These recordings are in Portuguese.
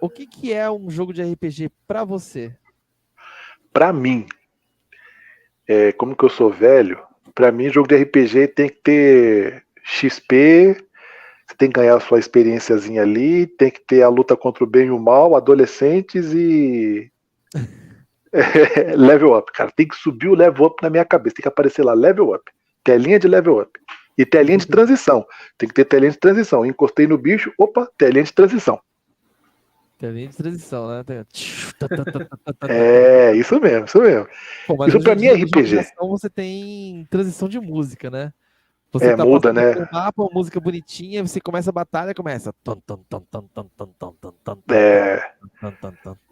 O que é um jogo de RPG pra você? Pra mim, como que eu sou velho, pra mim jogo de RPG tem que ter XP, você tem que ganhar a sua experiênciazinha ali, tem que ter a luta contra o bem e o mal, adolescentes e level up, cara. Tem que subir o level up na minha cabeça, tem que aparecer lá, level up, telinha de level up. E telinha de transição. Tem que ter telinha de transição. Encostei no bicho, opa, telinha de transição. Telinha de transição, né? Isso mesmo, isso mesmo. Pô, mas Isso hoje pra em mim é dia, nos jogos de RPG. ação, você tem transição de música, né? Você tá Muda, passando né? por um mapa, uma música bonitinha, você começa a batalha, começa. É,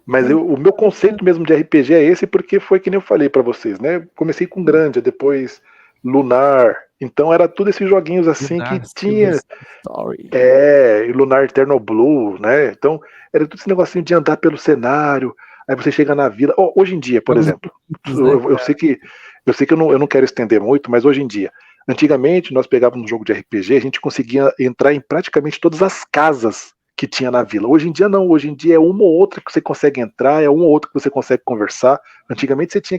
mas o meu conceito mesmo de RPG é esse, porque foi que nem eu falei pra vocês, né? Comecei com Grandia, depois Lunar. Então era tudo esses joguinhos assim que Lunar Silver tinha. Story. E Lunar Eternal Blue, né? Então era tudo esse negocinho de andar pelo cenário. Aí você chega na vila. Hoje em dia, por Jogos exemplo, bonitos, né, eu cara? sei que eu não quero estender muito, mas hoje em dia. Antigamente, nós pegávamos um jogo de RPG, a gente conseguia entrar em praticamente todas as casas que tinha na vila. Hoje em dia não, hoje em dia é uma ou outra que você consegue entrar, é uma ou outra que você consegue conversar. Antigamente você tinha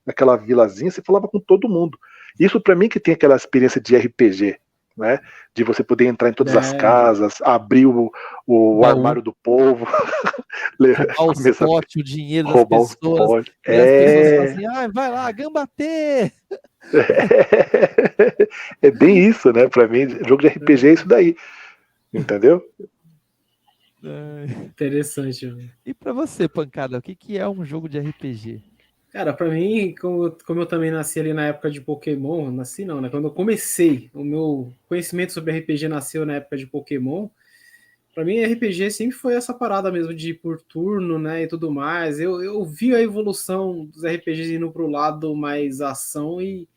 aquela vilazinha, você falava com todo mundo. Isso para mim que tem aquela experiência de RPG, né? De você poder entrar em todas as É, casas, abrir o Baú, armário do povo, roubar os começar a potes, o dinheiro das roubar os pessoas, potes. e as pessoas falam assim, vai lá, gambatê! É bem isso, né? Para mim, jogo de RPG é isso daí, entendeu? interessante, mano. E pra você, Pancada, o que é um jogo de RPG? Cara, pra mim, como eu também nasci ali na época de Pokémon, nasci não, né? Quando eu comecei, o meu conhecimento sobre RPG nasceu na época de Pokémon. Pra mim, RPG sempre foi essa parada mesmo de ir por turno, né, e tudo mais. Eu vi a evolução dos RPGs indo pro lado mais ação e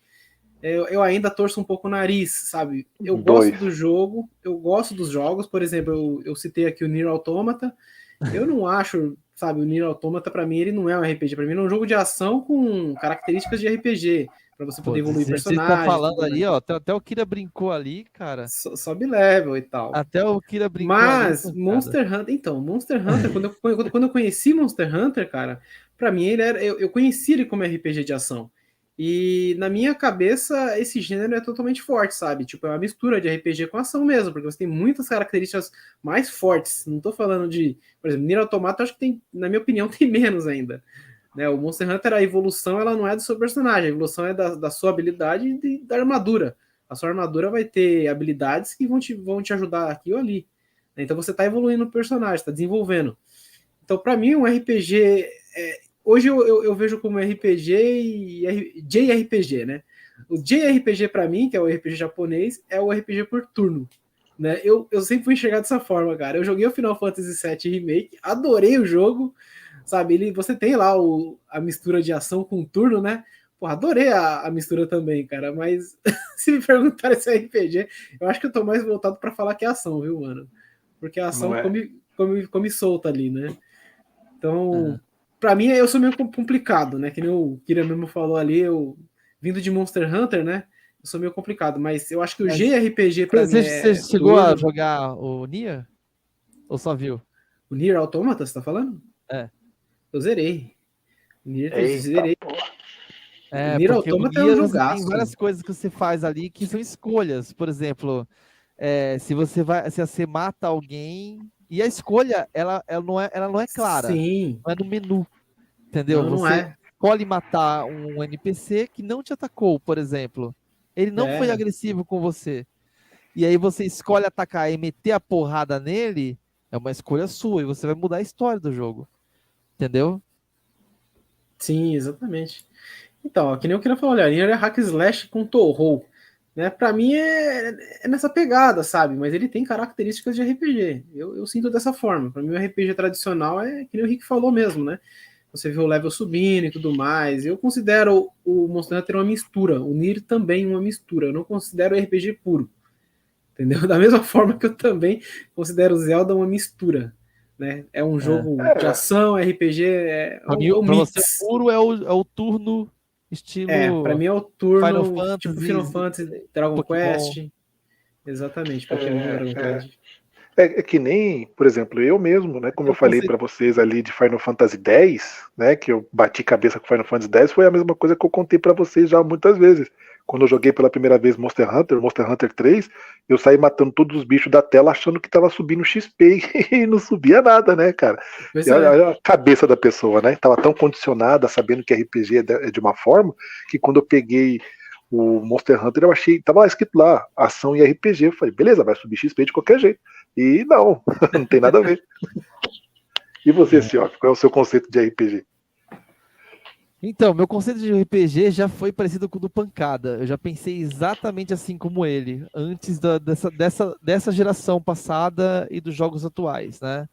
eu ainda torço um pouco o nariz, sabe? Eu gosto Dois. do jogo, eu gosto dos jogos, por exemplo, eu citei aqui o Nier Automata. Eu não acho, sabe, o Nier Automata pra mim ele não é um RPG, pra mim ele é um jogo de ação com características de RPG, pra você Pô, poder evoluir você tá personagens e falando tudo mais. ali, ó, até o Kira brincou ali, cara. Sobe level e tal. Até o Kira brincou ali, Mas Pancada. Monster Hunter, então, Monster Hunter, quando eu conheci Monster Hunter, cara, pra mim ele era, eu conheci ele como RPG de ação. E na minha cabeça, esse gênero é totalmente forte, sabe? Tipo, é uma mistura de RPG com ação mesmo, porque você tem muitas características mais fortes. Não tô falando de, por exemplo, Nier Automata, acho que tem, na minha opinião, tem menos ainda. Né? O Monster Hunter, a evolução, ela não é do seu personagem, a evolução é da sua habilidade e da armadura. A sua armadura vai ter habilidades que vão te ajudar aqui ou ali. Então você está evoluindo o personagem, está desenvolvendo. Então, para mim, um RPG. Hoje eu vejo como RPG e JRPG, né? O JRPG, para mim, que é o RPG japonês, é o RPG por turno. Né? Eu sempre fui enxergar dessa forma, cara. Eu joguei o Final Fantasy VII Remake, adorei o jogo, sabe? Você tem lá a mistura de ação com turno, né? Porra, adorei a mistura também, cara. Mas se me perguntarem se é RPG, eu acho que eu tô mais voltado para falar que é ação, viu, mano? Porque a ação Não é? come solta ali, né? Ah, Então, para mim, eu sou meio complicado, né? Que nem o Kira mesmo falou ali, eu vindo de Monster Hunter, né? Eu sou meio complicado, mas eu acho que o mas JRPG para mim você é chegou a turno. jogar o Nier? Ou só viu? O Nier Automata, você tá falando? É. Eu zerei. O Nier, eu Eita, zerei. porra. O É, Nier porque o Automata é um Nier você tem jogaço. várias coisas que você faz ali que são escolhas. Por exemplo, se você mata alguém e a escolha ela não é clara, Sim. não é no menu, entendeu? Não, não Você é. escolhe matar um NPC que não te atacou, por exemplo. Ele não foi É. agressivo com você. E aí você escolhe atacar e meter a porrada nele, é uma escolha sua e você vai mudar a história do jogo, entendeu? Sim, exatamente. Então, que nem o que ele falou, olha, Nier é hack slash com Touhou. Né? Pra mim é nessa pegada, sabe? Mas ele tem características de RPG. Eu sinto dessa forma. Pra mim, o RPG tradicional é que nem o Rick falou mesmo, né? Você vê o level subindo e tudo mais. Eu considero o Monster Hunter uma mistura. O Nier também uma mistura. Eu não considero o RPG puro. Entendeu? Da mesma forma que eu também considero o Zelda uma mistura. Né? É um É. jogo de ação, RPG, é um Pra você, o mix. puro é o turno Pra estilo mim é o Final turno tipo Fantasy, Final Fantasy, Dragon Pokémon. Quest. Exatamente, Pokémon, É, Dragon é. Quest. É que nem, por exemplo, eu mesmo, né? Como eu Eu falei consigo. para vocês ali de Final Fantasy X, né? Que eu bati cabeça com Final Fantasy X, foi a mesma coisa que eu contei para vocês já muitas vezes. Quando eu joguei pela primeira vez Monster Hunter 3, eu saí matando todos os bichos da tela achando que tava subindo XP e não subia nada, né, cara? Pois E é. olha a cabeça da pessoa, né? Tava tão condicionada, sabendo que RPG é de uma forma, que quando eu peguei o Monster Hunter, eu achei, tava lá escrito lá, ação e RPG. Eu falei, beleza, vai subir XP de qualquer jeito. E não, não tem nada a ver. E você, Sioc, qual é o seu conceito de RPG? Então, meu conceito de RPG já foi parecido com o do Pancada. Eu já pensei exatamente assim como ele, antes dessa geração passada e dos jogos atuais, né?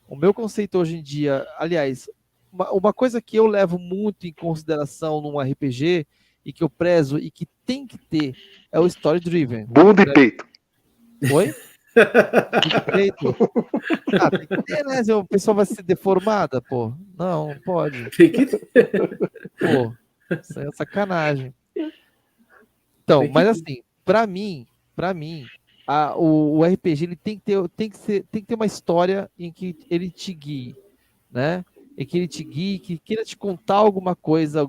O meu conceito hoje em dia, aliás, uma coisa que eu levo muito em consideração num RPG e que eu prezo e que tem que ter é o story driven. Bunda e peito. Oi? Peito? Ah, tem que ter, né? Se o pessoal vai ser deformada, pô. Não, não pode. Tem que, Pô, isso aí é sacanagem. Então, tem que mas assim, para mim, o RPG ele tem que ter uma história em que ele te guie, né? Em que ele te guie, que queira te contar alguma coisa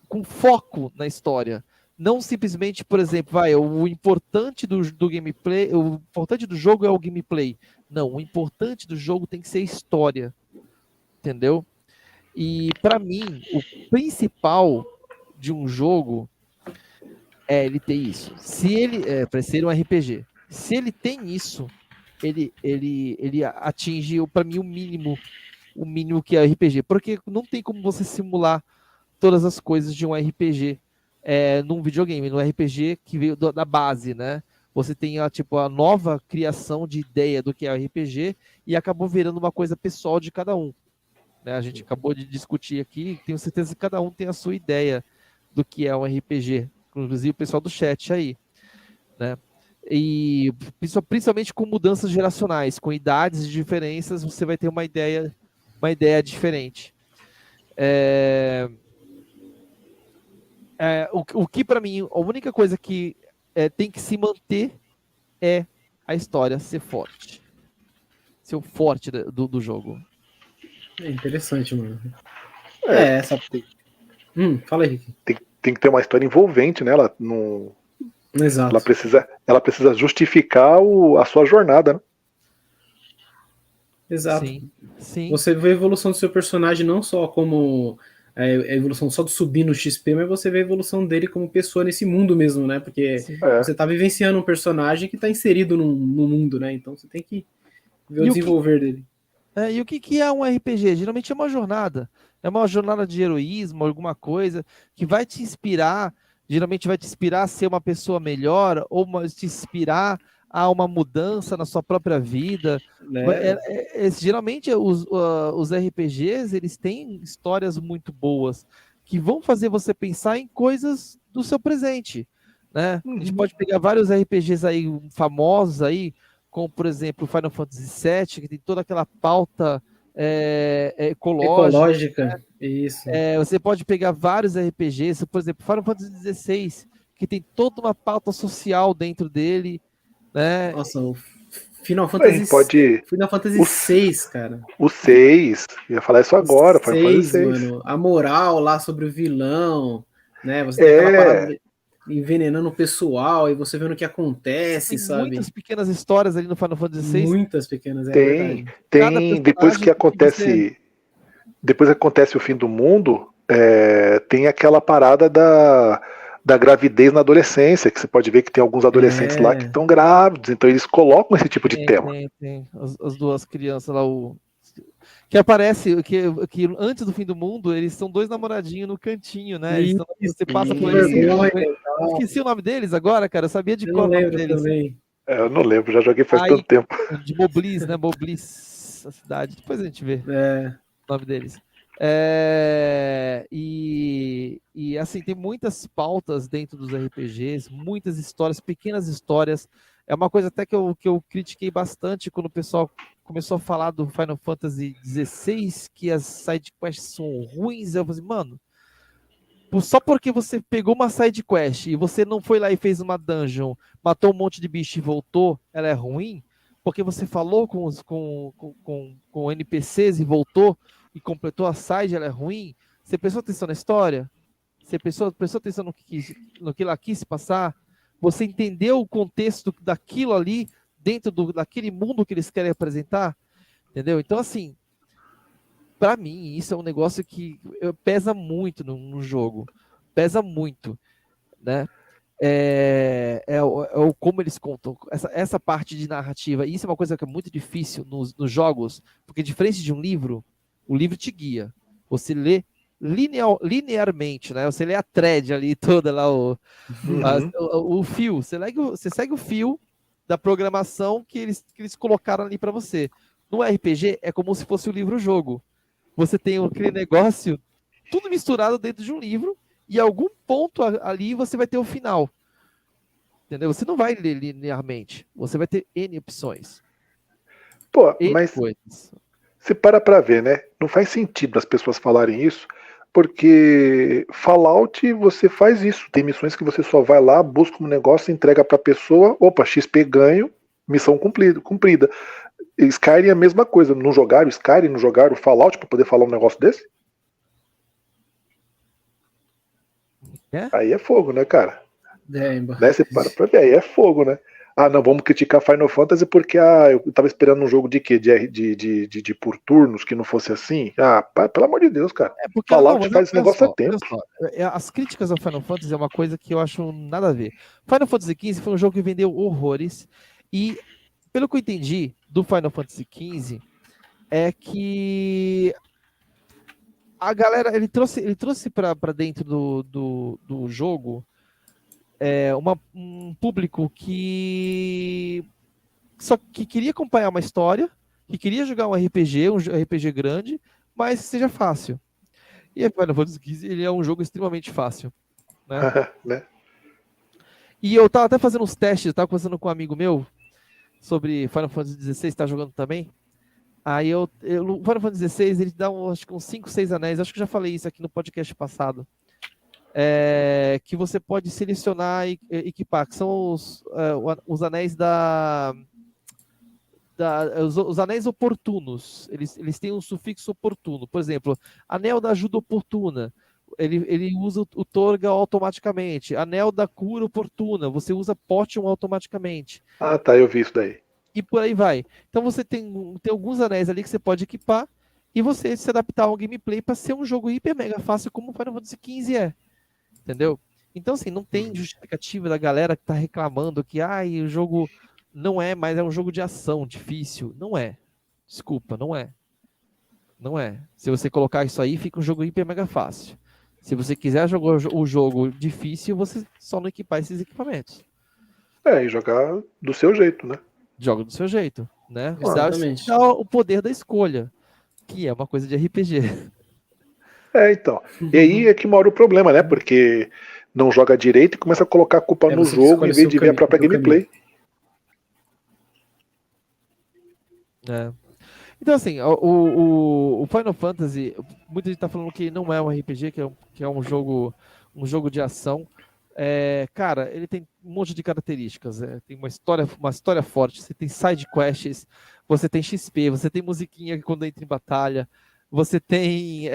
com foco na história. Não simplesmente, por exemplo, o importante do gameplay, o importante do jogo é o gameplay. Não, o importante do jogo tem que ser a história, entendeu? E para mim, o principal de um jogo é ele ter isso. Se ele para ser um RPG, se ele tem isso, ele atinge para mim o mínimo que é RPG, porque não tem como você simular todas as coisas de um RPG num videogame, no RPG que veio da base, né? Você tem a nova criação de ideia do que é o RPG e acabou virando uma coisa pessoal de cada um, né? A gente acabou de discutir aqui, tenho certeza que cada um tem a sua ideia do que é um RPG, inclusive o pessoal do chat aí, né? E principalmente com mudanças geracionais, com idades e diferenças, você vai ter uma ideia diferente. O que para mim, a única coisa que tem que se manter é a história ser forte. Ser o forte do jogo. É interessante, mano. É, Essa. Fala aí, Rick. tem que ter uma história envolvente, né? Ela Exato. precisa justificar a sua jornada, né? Exato. Sim, sim. Você vê a evolução do seu personagem não só como a evolução só de subir no XP, mas você vê a evolução dele como pessoa nesse mundo mesmo, né? Porque É. você tá vivenciando um personagem que tá inserido no mundo, né? Então você tem que ver o E desenvolver dele. E o que é um RPG? Geralmente é uma jornada. É uma jornada de heroísmo, alguma coisa que vai te inspirar. Geralmente vai te inspirar a ser uma pessoa melhor ou te inspirar a uma mudança na sua própria vida. Né? Geralmente os RPGs eles têm histórias muito boas que vão fazer você pensar em coisas do seu presente, né? A gente pode pegar vários RPGs aí famosos aí, como por exemplo o Final Fantasy VII, que tem toda aquela pauta ecológica. Ecológica, isso. Você pode pegar vários RPGs, por exemplo, Final Fantasy XVI, que tem toda uma pauta social dentro dele, né? Nossa, o Final Bem, Fantasy, pode. Final Fantasy O, 6, cara. o 6, ia falar isso O agora, Final Fantasy 6, 6. mano, a moral lá sobre o vilão, né? Você tem aquela parada É, de envenenando o pessoal e você vendo o que Você acontece, tem sabe? muitas pequenas histórias ali no Final Fantasy VI. Muitas pequenas, é tem, verdade. Cada tem. personagem que você. Depois que acontece o fim do mundo, tem aquela parada da gravidez na adolescência, que você pode ver que tem alguns adolescentes lá que É, estão grávidos, então eles colocam esse tipo de tema. Tem. As duas crianças lá, que aparece, que antes do fim do mundo, eles são dois namoradinhos no cantinho, né? isso, Você passa por eles. vergonha, Eu esqueci o nome deles agora, cara. Eu sabia de eu não qual o nome lembro deles. também. Eu não lembro, já joguei faz Aí, tanto tempo. de Moblis, né? Moblis, a cidade. Depois a gente vê É, o nome deles. E assim, tem muitas pautas dentro dos RPGs, muitas histórias, pequenas histórias. É uma coisa até que eu critiquei bastante quando o pessoal começou a falar do Final Fantasy XVI, que as sidequests são ruins. Eu falei, mano, só porque você pegou uma side quest e você não foi lá e fez uma dungeon, matou um monte de bicho e voltou, ela é ruim? Porque você falou com NPCs e voltou e completou a side, ela é ruim? Você prestou atenção na história? Você prestou atenção no que ela quis passar? Você entendeu o contexto daquilo ali dentro daquele mundo que eles querem apresentar? Entendeu? Então, assim, para mim, isso é um negócio que pesa muito no jogo. Pesa muito, né? É o como eles contam. Essa parte de narrativa. Isso é uma coisa que é muito difícil nos jogos, porque diferente de um livro, o livro te guia. Você lê linearmente, né? Você lê a thread ali toda lá, o fio. Você segue o fio da programação que eles colocaram ali para você. No RPG, é como se fosse o livro-jogo. Você tem aquele negócio tudo misturado dentro de um livro e algum ponto ali você vai ter o final. Entendeu? Você não vai ler linearmente. Você vai ter N opções. Pô, N mas coisas. você para pra ver, né? Não faz sentido as pessoas falarem isso, porque Fallout você faz isso. Tem missões que você só vai lá, busca um negócio, entrega pra pessoa, opa, XP ganho, missão cumprida. Skyrim é a mesma coisa. Não jogaram Skyrim, não jogaram Fallout pra poder falar um negócio desse? É? Aí é fogo, né, cara? Demba. Né? Você para pra ver, aí é fogo, né? Ah, não, vamos criticar Final Fantasy porque eu tava esperando um jogo de quê? De por turnos, que não fosse assim? Ah, pelo amor de Deus, cara. É porque Fallout faz esse olha negócio há só, tempo. olha só. As críticas ao Final Fantasy é uma coisa que eu acho nada a ver. Final Fantasy XV foi um jogo que vendeu horrores e, pelo que eu entendi do Final Fantasy XV, é que a galera, ele trouxe para dentro do jogo um público que só que queria acompanhar uma história, que queria jogar um RPG grande, mas que seja fácil. E a Final Fantasy XV, ele é um jogo extremamente fácil, né? Né? E eu tava até fazendo uns testes, eu tava conversando com um amigo meu sobre Final Fantasy XVI, tá jogando também. Aí o Final Fantasy XVI, ele dá acho que uns 5, 6 anéis, acho que já falei isso aqui no podcast passado. Que você pode selecionar e equipar, que são os anéis os anéis oportunos. Eles têm um sufixo oportuno. Por exemplo, anel da ajuda oportuna. Ele usa o Torga automaticamente. Anel da cura oportuna. Você usa Potion automaticamente. Ah, tá, eu vi isso daí. E por aí vai. Então você tem alguns anéis ali que você pode equipar e você se adaptar ao gameplay para ser um jogo hiper mega fácil como o Final Fantasy XV é. Entendeu? Então, assim, não tem justificativa da galera que tá reclamando que o jogo não é, mas é um jogo de ação difícil. Não é. Desculpa, não é. Não é. Se você colocar isso aí, fica um jogo hiper mega fácil. Se você quiser jogar o jogo difícil, você só não equipar esses equipamentos. E jogar do seu jeito, né? Joga do seu jeito, né? Exatamente. Dá o poder da escolha, que é uma coisa de RPG. Então. E aí é que mora o problema, né? Porque não joga direito e começa a colocar a culpa no você que jogo escolhe em vez o de ver a própria seu gameplay. Então, assim, o Final Fantasy, muita gente tá falando que não é um RPG, que é um jogo de ação. Cara, ele tem um monte de características. Tem uma história forte. Você tem side quests, você tem XP, você tem musiquinha quando entra em batalha, você tem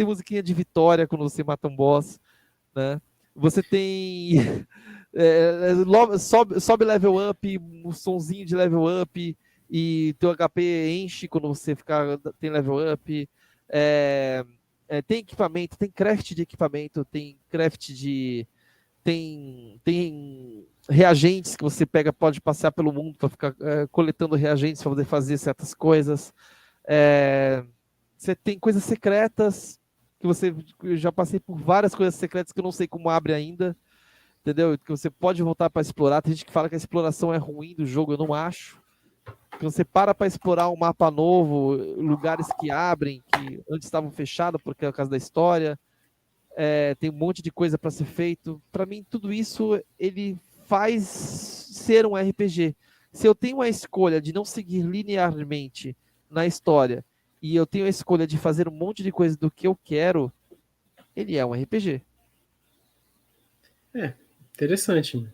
musiquinha de vitória quando você mata um boss, né? Você tem sobe level up, um sonzinho de level up e teu HP enche quando você tem level up. Tem equipamento, tem craft de equipamento, tem craft de tem reagentes que você pode passear pelo mundo para ficar coletando reagentes para poder fazer certas coisas. Você tem coisas secretas que eu já passei por várias coisas secretas que eu não sei como abre ainda, entendeu? Que você pode voltar para explorar. Tem gente que fala que a exploração é ruim do jogo, eu não acho. Quando você para explorar um mapa novo, lugares que abrem, que antes estavam fechados por causa da história, tem um monte de coisa para ser feito. Para mim, tudo isso ele faz ser um RPG. Se eu tenho a escolha de não seguir linearmente na história e eu tenho a escolha de fazer um monte de coisa do que eu quero, ele é um RPG. Interessante, mano.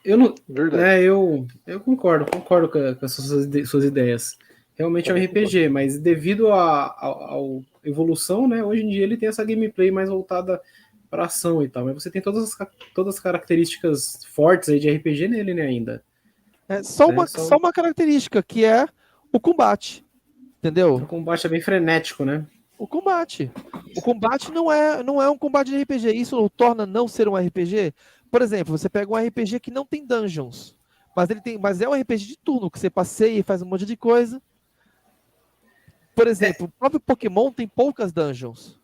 Eu não, Verdade. eu concordo com as suas ideias. Realmente é um RPG, mas devido à evolução, né, hoje em dia ele tem essa gameplay mais voltada para ação e tal, mas você tem todas as características fortes aí de RPG nele, né, ainda. É só Né? só uma característica, que é o combate. Entendeu? O combate é bem frenético, né? O combate. O combate não é um combate de RPG. Isso o torna não ser um RPG. Por exemplo, você pega um RPG que não tem dungeons, mas é um RPG de turno, que você passeia e faz um monte de coisa. Por exemplo, o próprio Pokémon tem poucas dungeons.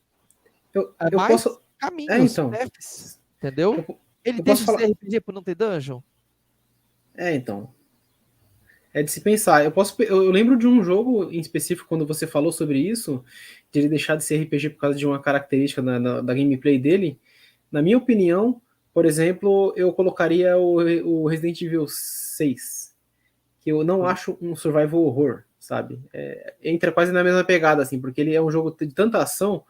Eu mais posso. caminhos, Então. paths, entendeu? Ele Eu deixa posso de ser RPG por não ter dungeon? Então. É de se pensar. Eu lembro de um jogo em específico, quando você falou sobre isso, de ele deixar de ser RPG por causa de uma característica da gameplay dele. Na minha opinião, por exemplo, eu colocaria o Resident Evil 6, que eu não acho um survival horror, sabe? Entra quase na mesma pegada, assim, porque ele é um jogo de tanta ação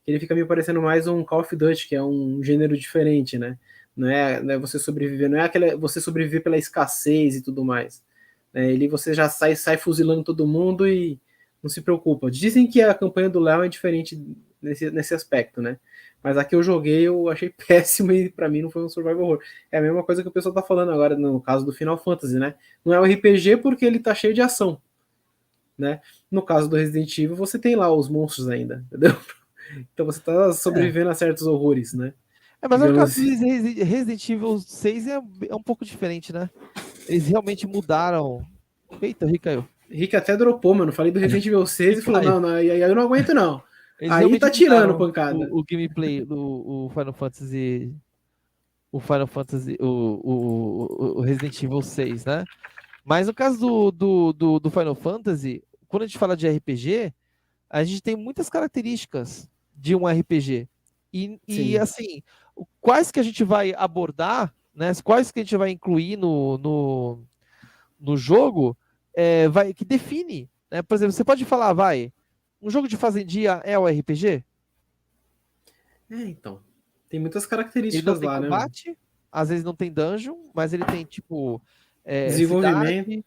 que ele fica me parecendo mais um Call of Duty, que é um gênero diferente, né? Não é você sobreviver, não é você sobreviver pela escassez e tudo mais. Ele você já sai fuzilando todo mundo e não se preocupa. Dizem que a campanha do Léo é diferente nesse aspecto, né? Mas a que eu joguei eu achei péssimo e pra mim não foi um survival horror. É a mesma coisa que o pessoal tá falando agora no caso do Final Fantasy, né? Não é um RPG porque ele tá cheio de ação, né? No caso do Resident Evil você tem lá os monstros ainda, entendeu? Então você tá sobrevivendo a certos horrores, né? Mas no caso Assim. do Resident Evil 6 é um pouco diferente, né? Eles realmente mudaram. Eita, o Rick caiu. Rick até dropou, mano. Falei do Resident Evil 6 e falou: não, aí eu não aguento, não. Eles Aí tá tirando mudaram pancada. o gameplay do Final Fantasy. O Final Fantasy. O Resident Evil 6, né? Mas no caso do Final Fantasy, quando a gente fala de RPG, a gente tem muitas características de um RPG. E assim, quais que a gente vai abordar, né? Quais que a gente vai incluir no jogo, que define, né? Por exemplo, você pode falar, um jogo de fazendia é o RPG? Então. Tem muitas Ele não características tem lá, né? combate, às vezes não tem dungeon, mas ele tem, tipo, Desenvolvimento. cidade,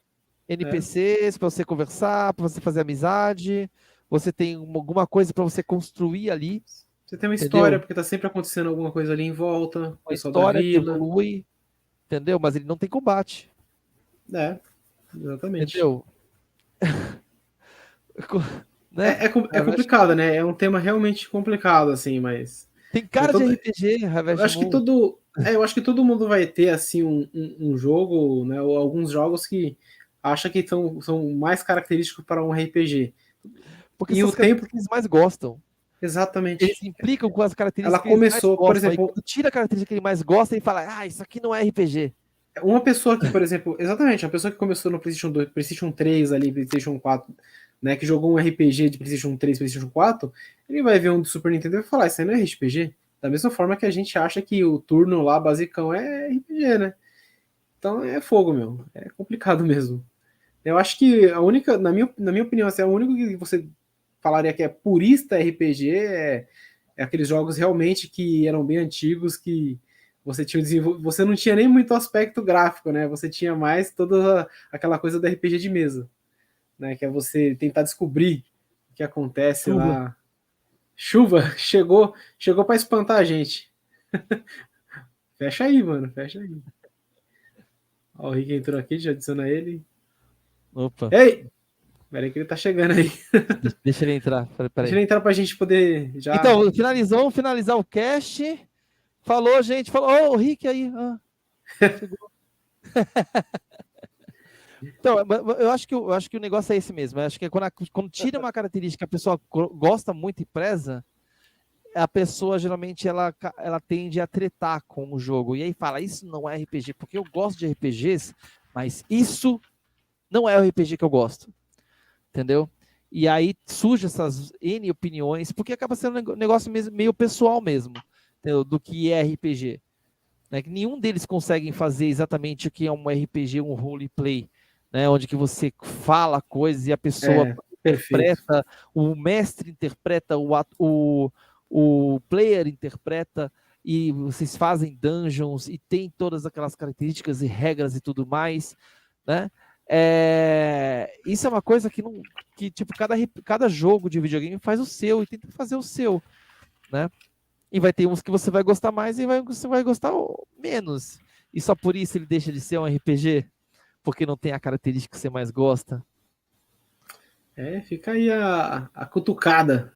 NPCs para você conversar, para você fazer amizade, você tem alguma coisa para você construir ali. Você tem uma entendeu? história, porque tá sempre acontecendo alguma coisa ali em volta. Uma Pessoal da história que vila. evolui, entendeu? Mas ele não tem combate. Exatamente. Entendeu? Né? É complicado, né? É um tema realmente complicado, assim, mas. Tem cara de RPG, Harvest Eu acho que Moon. eu acho que todo mundo vai ter assim um jogo, né? Ou alguns jogos que acha que são mais característicos para um RPG. Porque E são o as características tempo. que eles mais gostam. Eles Exatamente. implicam com as Ela características que eles mais começou, por gostam. Aí exemplo, quando tira a característica que ele mais gosta, ele fala, isso aqui não é RPG. uma pessoa que, por exemplo, exatamente, uma pessoa que começou no PlayStation 2, PlayStation 3 ali, PlayStation 4, né, que jogou um RPG de PlayStation 3, PlayStation 4, ele vai ver um do Super Nintendo e vai falar, isso aí não é RPG. Da mesma forma que a gente acha que o turno lá, basicão, é RPG, né? Então é fogo, meu. É complicado mesmo. Eu acho que a única, na minha opinião, assim, a única que você falaria que é purista RPG é aqueles jogos realmente que eram bem antigos, que você não tinha nem muito aspecto gráfico, né? Você tinha mais toda aquela coisa do RPG de mesa, né? Que é você tentar descobrir o que acontece lá. Chuva chegou para espantar a gente. Fecha aí, mano, fecha aí. Ó, o Rick entrou aqui, já adiciona ele. Opa. Ei! Peraí que ele tá chegando aí. Deixa ele entrar. Peraí. Deixa ele entrar pra gente poder já... Então, vamos finalizar o cast. Falou, gente. Falou, o Rick aí. Chegou. Então, eu acho que o negócio é esse mesmo. Eu acho que quando tira uma característica que a pessoa gosta muito e preza, a pessoa geralmente ela tende a tretar com o jogo. E aí fala, isso não é RPG, porque eu gosto de RPGs, mas isso não é o RPG que eu gosto. Entendeu? E aí surge essas N opiniões, porque acaba sendo um negócio meio pessoal mesmo, entendeu? Do que é RPG. Né? Que nenhum deles conseguem fazer exatamente o que é um RPG, um roleplay, né? Onde que você fala coisas e a pessoa interpreta, o mestre interpreta o player interpreta e vocês fazem dungeons e tem todas aquelas características e regras e tudo mais, né? Isso é uma coisa que tipo, cada jogo de videogame faz o seu e tenta fazer o seu, né? E vai ter uns que você vai gostar mais e você vai gostar menos. E só por isso ele deixa de ser um RPG? Porque não tem a característica que você mais gosta? Fica aí a cutucada.